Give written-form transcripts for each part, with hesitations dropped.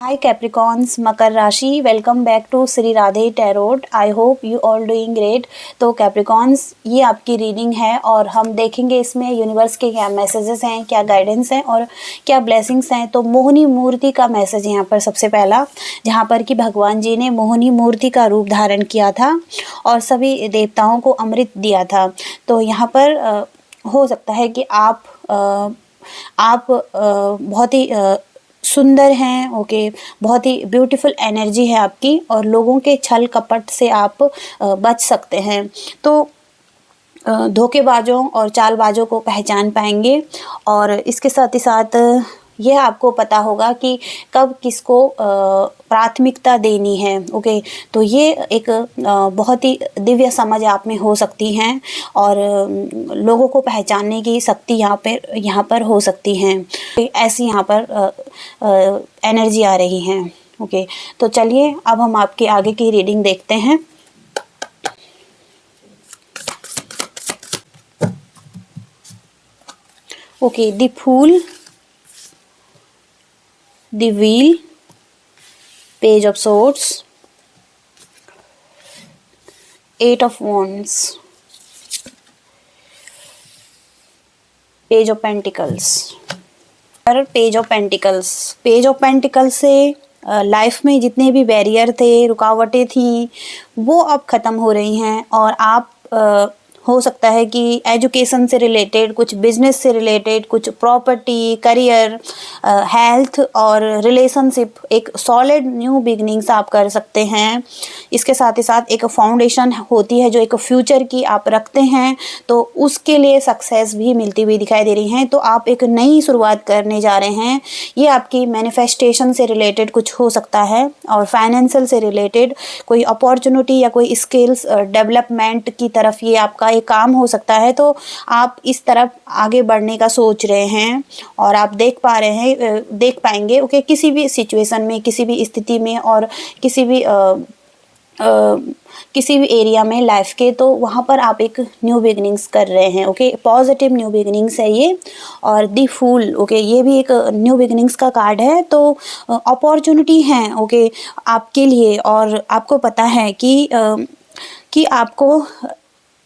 Hi Capricorns, मकर राशि, welcome back to Shri Radhe tarot. I hope you all doing great. तो Capricorns, ये आपकी रीडिंग है और हम देखेंगे इसमें यूनिवर्स के क्या मैसेजेस हैं, क्या गाइडेंस हैं और क्या ब्लेसिंग्स हैं। तो मोहिनी मूर्ति का मैसेज यहाँ पर सबसे पहला, जहाँ पर कि भगवान जी ने मोहिनी मूर्ति का रूप धारण किया था और सभी देवताओं को अमृत दिया था। तो यहाँ पर हो सकता है कि आप बहुत ही सुंदर हैं, ओके, बहुत ही ब्यूटीफुल एनर्जी है आपकी और लोगों के छल कपट से आप बच सकते हैं। तो धोखेबाजों और चालबाजों को पहचान पाएंगे और इसके साथ ही साथ यह आपको पता होगा कि कब किसको प्राथमिकता देनी है, ओके। तो ये एक बहुत ही दिव्य समझ आप में हो सकती हैं और लोगों को पहचानने की शक्ति यहाँ पर हो सकती हैं। ऐसी यहाँ पर एनर्जी आ रही है, ओके। तो चलिए अब हम आपके आगे की रीडिंग देखते हैं। Okay, the fool, the wheel, page of swords, 8 of wands, page of pentacles. पर पेज ऑफ पेंटिकल्स से लाइफ में जितने भी बैरियर थे, रुकावटें थी, वो अब ख़त्म हो रही हैं और आप हो सकता है कि एजुकेशन से रिलेटेड, कुछ बिजनेस से रिलेटेड, कुछ प्रॉपर्टी, करियर, हेल्थ और रिलेशनशिप, एक सॉलिड न्यू बिगनिंग्स आप कर सकते हैं। इसके साथ ही साथ एक फाउंडेशन होती है जो एक फ्यूचर की आप रखते हैं, तो उसके लिए सक्सेस भी मिलती हुई दिखाई दे रही हैं। तो आप एक नई शुरुआत करने जा रहे हैं। ये आपकी मैनिफेस्टेशन से रिलेटेड कुछ हो सकता है और फाइनेंशियल से रिलेटेड कोई अपॉर्चुनिटी या कोई स्किल्स डेवलपमेंट की तरफ ये आपका एक काम हो सकता है। तो आप इस तरफ आगे बढ़ने का सोच रहे हैं और आप देख पाएंगे, ओके, किसी भी सिचुएशन में, किसी भी स्थिति में और किसी भी एरिया में लाइफ के, तो वहाँ पर आप एक न्यू बिगनिंग्स कर रहे हैं, ओके। पॉजिटिव न्यू बिगनिंग्स है ये। और दी फूल, ओके, ये भी एक न्यू बिगनिंग्स का कार्ड है। तो अपॉर्चुनिटी है, ओके, आपके लिए और आपको पता है कि आपको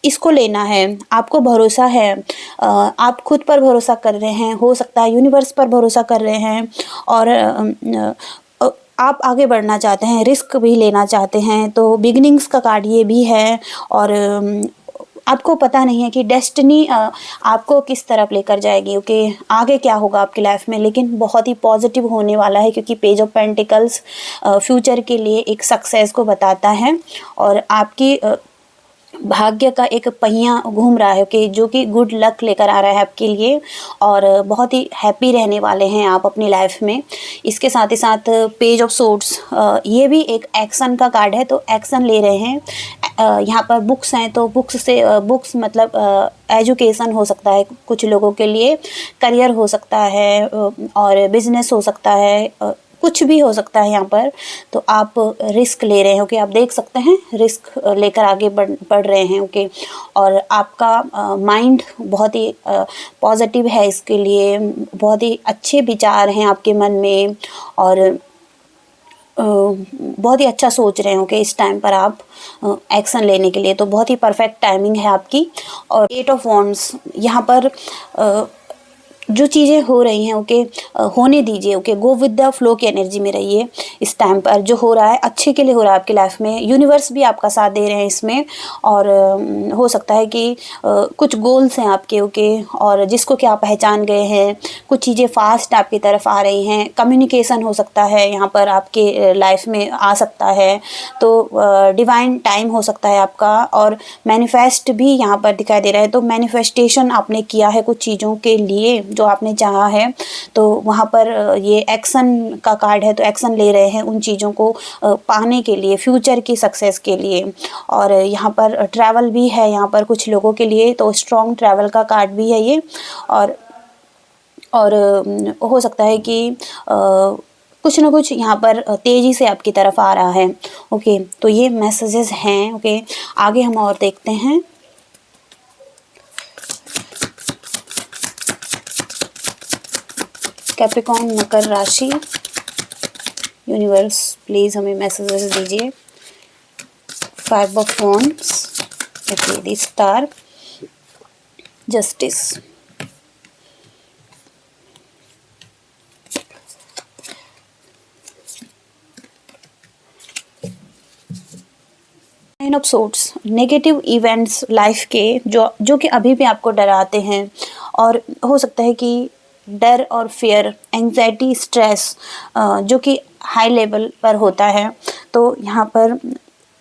इसको लेना है, आपको भरोसा है, आप खुद पर भरोसा कर रहे हैं, हो सकता है यूनिवर्स पर भरोसा कर रहे हैं और आप आगे बढ़ना चाहते हैं, रिस्क भी लेना चाहते हैं। तो बिगिनिंग्स का कार्ड ये भी है और आपको पता नहीं है कि डेस्टिनी आपको किस तरफ लेकर जाएगी, ओके, आगे क्या होगा आपकी लाइफ में, लेकिन बहुत ही पॉजिटिव होने वाला है क्योंकि पेज ऑफ पेंटिकल्स फ्यूचर के लिए एक सक्सेस को बताता है और आपकी भाग्य का एक पहिया घूम रहा है कि जो कि गुड लक लेकर आ रहा है आपके लिए और बहुत ही हैप्पी रहने वाले हैं आप अपनी लाइफ में। इसके साथ ही साथ पेज ऑफ सोर्ड्स, ये भी एक एक्शन का कार्ड है, तो एक्शन ले रहे हैं। यहाँ पर बुक्स हैं, तो बुक्स मतलब एजुकेशन हो सकता है कुछ लोगों के लिए, करियर हो सकता है और बिजनेस हो सकता है, कुछ भी हो सकता है यहाँ पर। तो आप रिस्क ले रहे हैं, ओके, आप देख सकते हैं रिस्क लेकर आगे बढ़ रहे हैं, ओके। और आपका माइंड बहुत ही पॉजिटिव है, इसके लिए बहुत ही अच्छे विचार हैं आपके मन में और बहुत ही अच्छा सोच रहे हैं, ओके। इस टाइम पर आप एक्शन लेने के लिए तो बहुत ही परफेक्ट टाइमिंग है आपकी। और 8 ऑफ वॉन्ड्स, यहाँ पर जो चीज़ें हो रही हैं, ओके, होने दीजिए, okay, go with the flow की एनर्जी में रहिए। इस टाइम पर जो हो रहा है अच्छे के लिए हो रहा है आपकी लाइफ में, यूनिवर्स भी आपका साथ दे रहे हैं इसमें और हो सकता है कि कुछ गोल्स हैं आपके, ओके, और जिसको कि आप पहचान गए हैं, कुछ चीज़ें फास्ट आपकी तरफ आ रही हैं, कम्युनिकेशन हो सकता है यहाँ पर आपके लाइफ में आ सकता है। तो डिवाइन टाइम हो सकता है आपका और मैनिफेस्ट भी यहाँ पर दिखाई दे रहा है। तो मैनिफेस्टेशन आपने किया है कुछ चीज़ों के लिए जो आपने चाहा है, तो वहाँ पर ये एक्शन का कार्ड है, तो एक्शन ले रहे हैं उन चीज़ों को पाने के लिए, फ्यूचर की सक्सेस के लिए। और यहाँ पर ट्रैवल भी है यहाँ पर कुछ लोगों के लिए, तो स्ट्रॉन्ग ट्रैवल का कार्ड भी है ये। और हो सकता है कि कुछ ना कुछ यहाँ पर तेज़ी से आपकी तरफ आ रहा है, ओके। तो ये मैसेजेस हैं, ओके। आगे हम और देखते हैं। कैप्रिकॉर्न, मकर राशि, यूनिवर्स प्लीज़ हमें मैसेजेस दीजिए। 5 of wands, okay, the star, justice, nine of swords, negative events life के जो कि अभी भी आपको डराते हैं, और हो सकता है कि डर और फियर, एंग्जाइटी, स्ट्रेस जो कि हाई लेवल पर होता है, तो यहाँ पर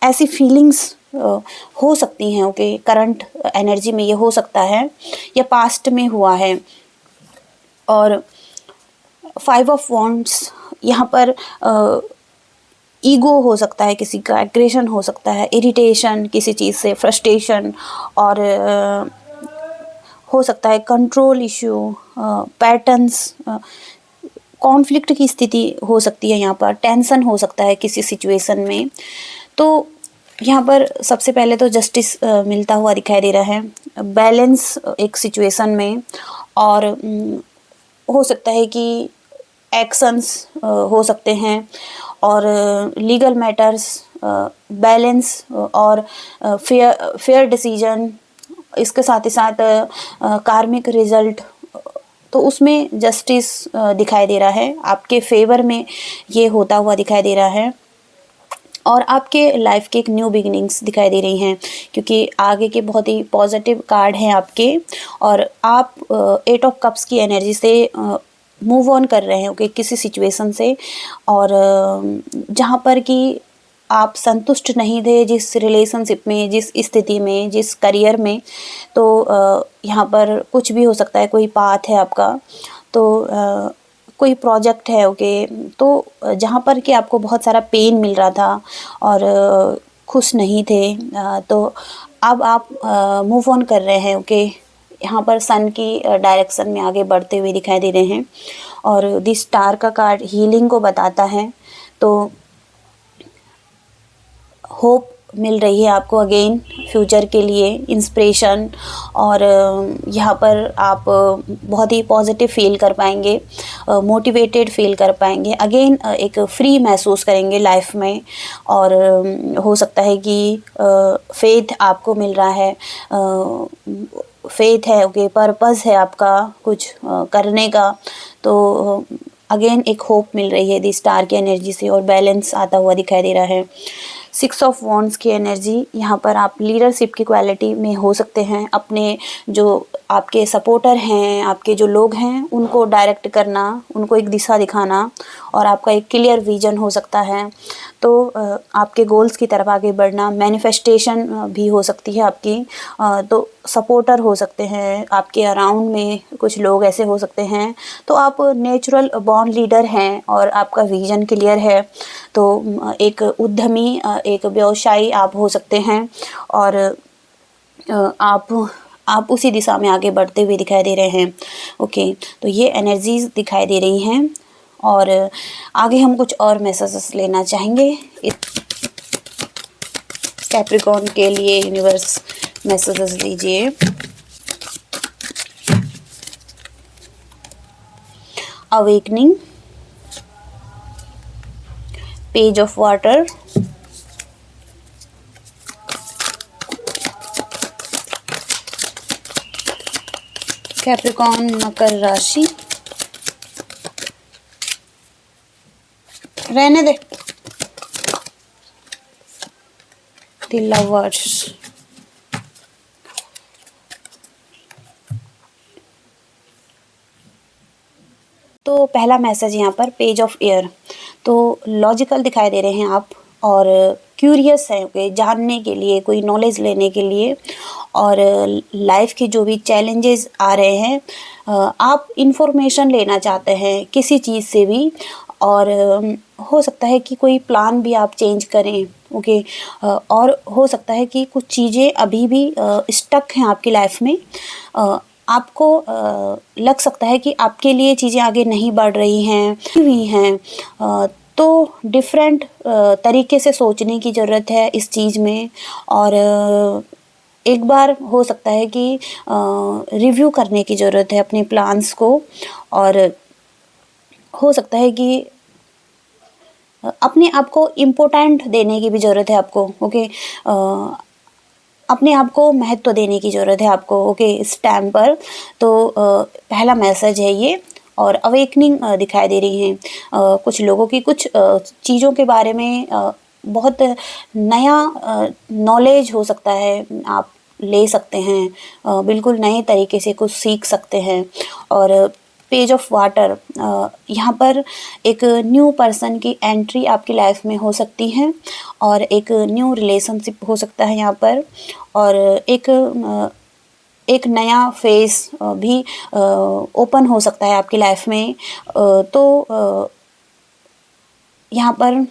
ऐसी फीलिंग्स हो सकती हैं। ओके, करंट एनर्जी में ये हो सकता है या पास्ट में हुआ है। और 5 ऑफ वॉन्ड्स यहाँ पर ईगो हो सकता है किसी का, एग्रेशन हो सकता है, इरिटेशन किसी चीज़ से, फ्रस्ट्रेशन, और हो सकता है कंट्रोल इश्यू, पैटर्न्स, कॉन्फ्लिक्ट की स्थिति हो सकती है। यहाँ पर टेंशन हो सकता है किसी सिचुएशन में। तो यहाँ पर सबसे पहले तो जस्टिस मिलता हुआ दिखाई दे रहा है, बैलेंस एक सिचुएशन में, और हो सकता है कि एक्शंस हो सकते हैं, और लीगल मैटर्स, बैलेंस, और फेयर डिसीजन, इसके साथ ही साथ कार्मिक रिजल्ट, तो उसमें जस्टिस दिखाई दे रहा है, आपके फेवर में ये होता हुआ दिखाई दे रहा है। और आपके लाइफ के एक न्यू बिगिनिंग्स दिखाई दे रही हैं, क्योंकि आगे के बहुत ही पॉजिटिव कार्ड हैं आपके, और आप 8 ऑफ कप्स की एनर्जी से मूव ऑन कर रहे हैं, ओके, किसी सिचुएशन से, और जहाँ पर कि आप संतुष्ट नहीं थे जिस रिलेशनशिप में, जिस स्थिति में, जिस करियर में, तो यहाँ पर कुछ भी हो सकता है, कोई पाथ है आपका, तो कोई प्रोजेक्ट है, ओके, तो जहाँ पर कि आपको बहुत सारा पेन मिल रहा था और खुश नहीं थे, तो अब आप मूव ऑन कर रहे हैं, ओके। यहाँ पर सन की डायरेक्शन में आगे बढ़ते हुए दिखाई दे रहे हैं, और द स्टार का कार्ड हीलिंग को बताता है, तो होप मिल रही है आपको अगेन फ्यूचर के लिए, इंस्पिरेशन, और यहाँ पर आप बहुत ही पॉजिटिव फील कर पाएंगे, मोटिवेटेड फील कर पाएंगे, अगेन एक फ्री महसूस करेंगे लाइफ में, और हो सकता है कि फेथ आपको मिल रहा है, फेथ है, ओके, पर्पस है आपका कुछ करने का, तो अगेन एक होप मिल रही है दी स्टार की एनर्जी से, और बैलेंस आता हुआ दिखाई दे रहा है। 6 ऑफ वॉन्ड्स की एनर्जी, यहाँ पर आप लीडरशिप की क्वालिटी में हो सकते हैं, अपने जो आपके सपोर्टर हैं, आपके जो लोग हैं, उनको डायरेक्ट करना, उनको एक दिशा दिखाना, और आपका एक क्लियर विजन हो सकता है, तो आपके गोल्स की तरफ आगे बढ़ना, मैनिफेस्टेशन भी हो सकती है आपकी, तो सपोर्टर हो सकते हैं आपके अराउंड में, कुछ लोग ऐसे हो सकते हैं, तो आप नेचुरल बॉर्न लीडर हैं और आपका विजन क्लियर है, तो एक उद्यमी, एक व्यवसायी आप हो सकते हैं, और आप उसी दिशा में आगे बढ़ते हुए दिखाई दे रहे हैं, ओके। तो ये एनर्जीज दिखाई दे रही हैं, और आगे हम कुछ और मैसेजेस लेना चाहेंगे कैप्रिकॉर्न के लिए। यूनिवर्स मैसेजेस दीजिए। Awakening, page of water, Capricorn मकर राशि, रहने दे, द लवर्स, तो पहला मैसेज यहाँ पर पेज ऑफ एयर, तो लॉजिकल दिखाई दे रहे हैं आप, और क्यूरियस है, ओके, जानने के लिए, कोई नॉलेज लेने के लिए, और लाइफ के जो भी चैलेंजेस आ रहे हैं, आप इंफॉर्मेशन लेना चाहते हैं किसी चीज़ से भी, और हो सकता है कि कोई प्लान भी आप चेंज करें, ओके, और हो सकता है कि कुछ चीज़ें अभी भी स्टक हैं आपकी लाइफ में, आपको लग सकता है कि आपके लिए चीज़ें आगे नहीं बढ़ रही हैं, हुई हैं, तो डिफरेंट तरीके से सोचने की ज़रूरत है इस चीज़ में, और एक बार हो सकता है कि रिव्यू करने की ज़रूरत है अपने प्लान्स को, और हो सकता है कि अपने आप को इम्पोर्टेंट देने की भी ज़रूरत है आपको, ओके। अपने आप को महत्व देने की ज़रूरत है आपको, ओके, इस टाइम पर। तो पहला मैसेज है ये। और अवेकनिंग दिखाई दे रही है कुछ लोगों की, कुछ चीज़ों के बारे में बहुत नया नॉलेज हो सकता है, आप ले सकते हैं, बिल्कुल नए तरीके से कुछ सीख सकते हैं। और पेज ऑफ वाटर, यहाँ पर एक न्यू पर्सन की एंट्री आपकी लाइफ में हो सकती है, और एक न्यू रिलेशनशिप हो सकता है यहाँ पर, और एक नया फेस भी ओपन हो सकता है आपकी लाइफ में। तो यहाँ पर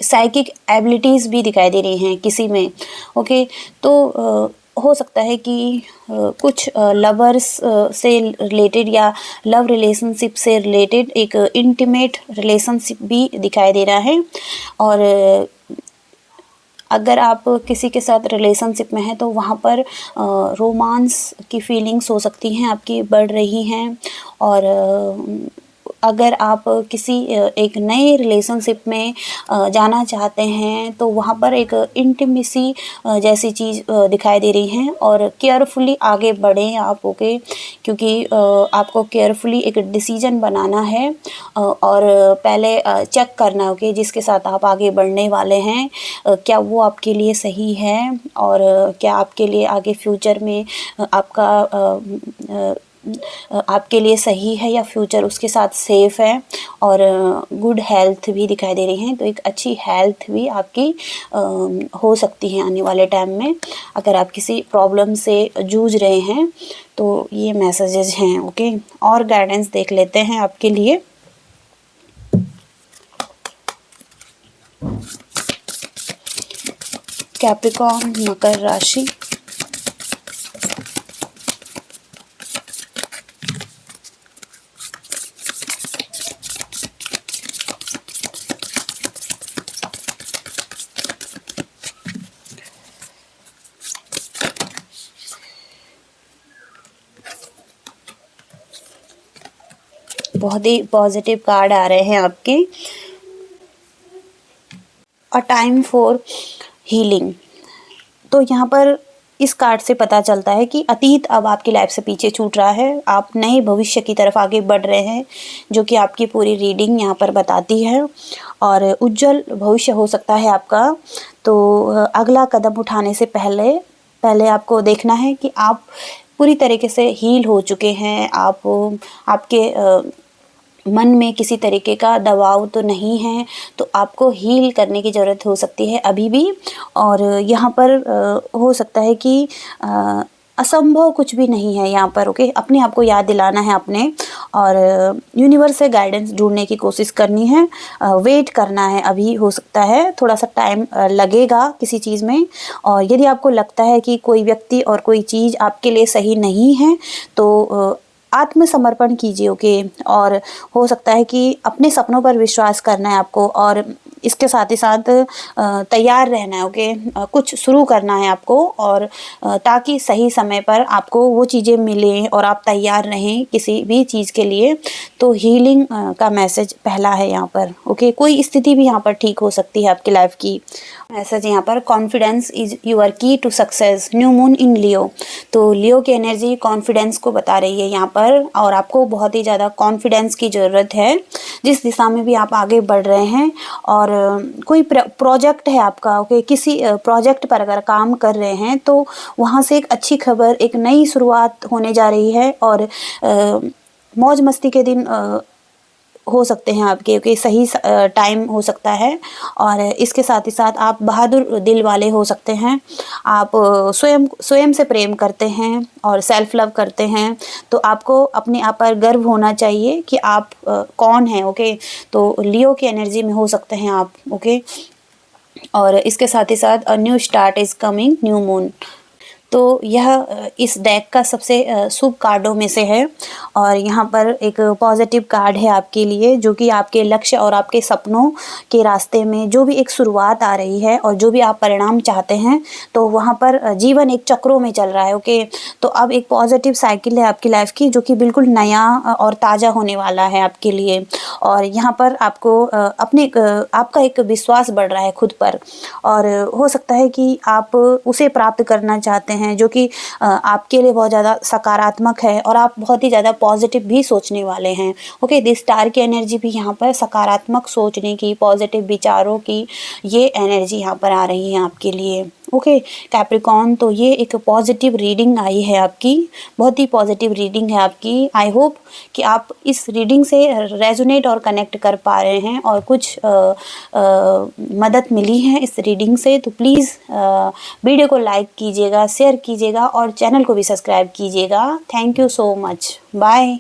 साइकिक एबिलिटीज़ भी दिखाई दे रही हैं किसी में, ओके। तो हो सकता है कि कुछ लवर्स से रिलेटेड या लव रिलेशनशिप से रिलेटेड एक इंटीमेट रिलेशनशिप भी दिखाई दे रहा है। और अगर आप किसी के साथ रिलेशनशिप में हैं तो वहाँ पर रोमांस की फीलिंग्स हो सकती हैं आपकी, बढ़ रही हैं। और अगर आप किसी एक नए रिलेशनशिप में जाना चाहते हैं तो वहाँ पर एक इंटीमेसी जैसी चीज़ दिखाई दे रही है। और केयरफुली आगे बढ़ें आप, ओके, क्योंकि आपको केयरफुली एक डिसीजन बनाना है और पहले चेक करना, ओके, जिसके साथ आप आगे बढ़ने वाले हैं क्या वो आपके लिए सही है, और क्या आपके लिए आगे फ्यूचर में आपके लिए सही है, या फ्यूचर उसके साथ सेफ़ है। और गुड हेल्थ भी दिखाई दे रही हैं, तो एक अच्छी हेल्थ भी आपकी हो सकती है आने वाले टाइम में, अगर आप किसी प्रॉब्लम से जूझ रहे हैं। तो ये मैसेजेस हैं, ओके। और गाइडेंस देख लेते हैं आपके लिए। कैप्रिकॉर्न, मकर राशि, बहुत ही पॉजिटिव कार्ड आ रहे हैं आपके। अ टाइम फॉर हीलिंग, तो यहाँ पर इस कार्ड से पता चलता है कि अतीत अब आपकी लाइफ से पीछे छूट रहा है, आप नए भविष्य की तरफ आगे बढ़ रहे हैं, जो कि आपकी पूरी रीडिंग यहाँ पर बताती है। और उज्जवल भविष्य हो सकता है आपका। तो अगला कदम उठाने से पहले आपको देखना है कि आप पूरी तरीके से हील हो चुके हैं, आपके मन में किसी तरीके का दबाव तो नहीं है, तो आपको हील करने की ज़रूरत हो सकती है अभी भी। और यहाँ पर हो सकता है कि असंभव कुछ भी नहीं है यहाँ पर, ओके। अपने आप को याद दिलाना है अपने, और यूनिवर्स से गाइडेंस ढूंढने की कोशिश करनी है, वेट करना है। अभी हो सकता है थोड़ा सा टाइम लगेगा किसी चीज़ में। और यदि आपको लगता है कि कोई व्यक्ति और कोई चीज़ आपके लिए सही नहीं है, तो आत्मसमर्पण कीजिए, ओके। और हो सकता है कि अपने सपनों पर विश्वास करना है आपको, और इसके साथ ही साथ तैयार रहना है, ओके। कुछ शुरू करना है आपको, और ताकि सही समय पर आपको वो चीज़ें मिलें और आप तैयार रहें किसी भी चीज़ के लिए। तो हीलिंग का मैसेज पहला है यहाँ पर, ओके। कोई स्थिति भी यहाँ पर ठीक हो सकती है आपकी लाइफ की। मैसेज यहाँ पर, confidence is your key to success, new moon in Leo. तो लियो की एनर्जी कॉन्फिडेंस को बता रही है यहाँ पर, और आपको बहुत ही ज़्यादा कॉन्फिडेंस की ज़रूरत है जिस दिशा में भी आप आगे बढ़ रहे हैं। और कोई प्रोजेक्ट है आपका, ओके, किसी प्रोजेक्ट पर अगर काम कर रहे हैं तो वहाँ से एक अच्छी खबर, एक नई शुरुआत होने जा रही है। और मौज मस्ती के दिन हो सकते हैं आपके, ओके, सही टाइम हो सकता है। और इसके साथ ही साथ आप बहादुर दिल वाले हो सकते हैं, आप स्वयं से प्रेम करते हैं और सेल्फ लव करते हैं। तो आपको अपने आप पर गर्व होना चाहिए कि आप कौन हैं, ओके। तो लियो की एनर्जी में हो सकते हैं आप, ओके। और इसके साथ ही साथ new start is coming, new moon. तो यह इस डेक का सबसे शुभ कार्डों में से है और यहाँ पर एक पॉजिटिव कार्ड है आपके लिए, जो कि आपके लक्ष्य और आपके सपनों के रास्ते में जो भी एक शुरुआत आ रही है और जो भी आप परिणाम चाहते हैं, तो वहाँ पर जीवन एक चक्रों में चल रहा है। ओके, तो अब एक पॉजिटिव साइकिल है आपकी लाइफ की, जो कि बिल्कुल नया और ताज़ा होने वाला है आपके लिए। और यहाँ पर आपको आपका एक विश्वास बढ़ रहा है खुद पर, और हो सकता है कि आप उसे प्राप्त करना चाहते हैं जो कि आपके लिए बहुत ज़्यादा सकारात्मक है और आप बहुत ही ज़्यादा पॉजिटिव भी सोचने वाले हैं। ओके, दिस स्टार की एनर्जी भी यहाँ पर सकारात्मक सोचने की, पॉजिटिव विचारों की ये एनर्जी यहाँ पर आ रही है आपके लिए। ओके कैप्रिकॉर्न, तो ये एक पॉजिटिव रीडिंग आई है आपकी, बहुत ही पॉजिटिव रीडिंग है आपकी। आई होप कि आप इस रीडिंग से रेजोनेट और कनेक्ट कर पा रहे हैं और कुछ मदद मिली है इस रीडिंग से। तो प्लीज़ वीडियो को लाइक कीजिएगा, शेयर कीजिएगा और चैनल को भी सब्सक्राइब कीजिएगा। Thank you so much, bye.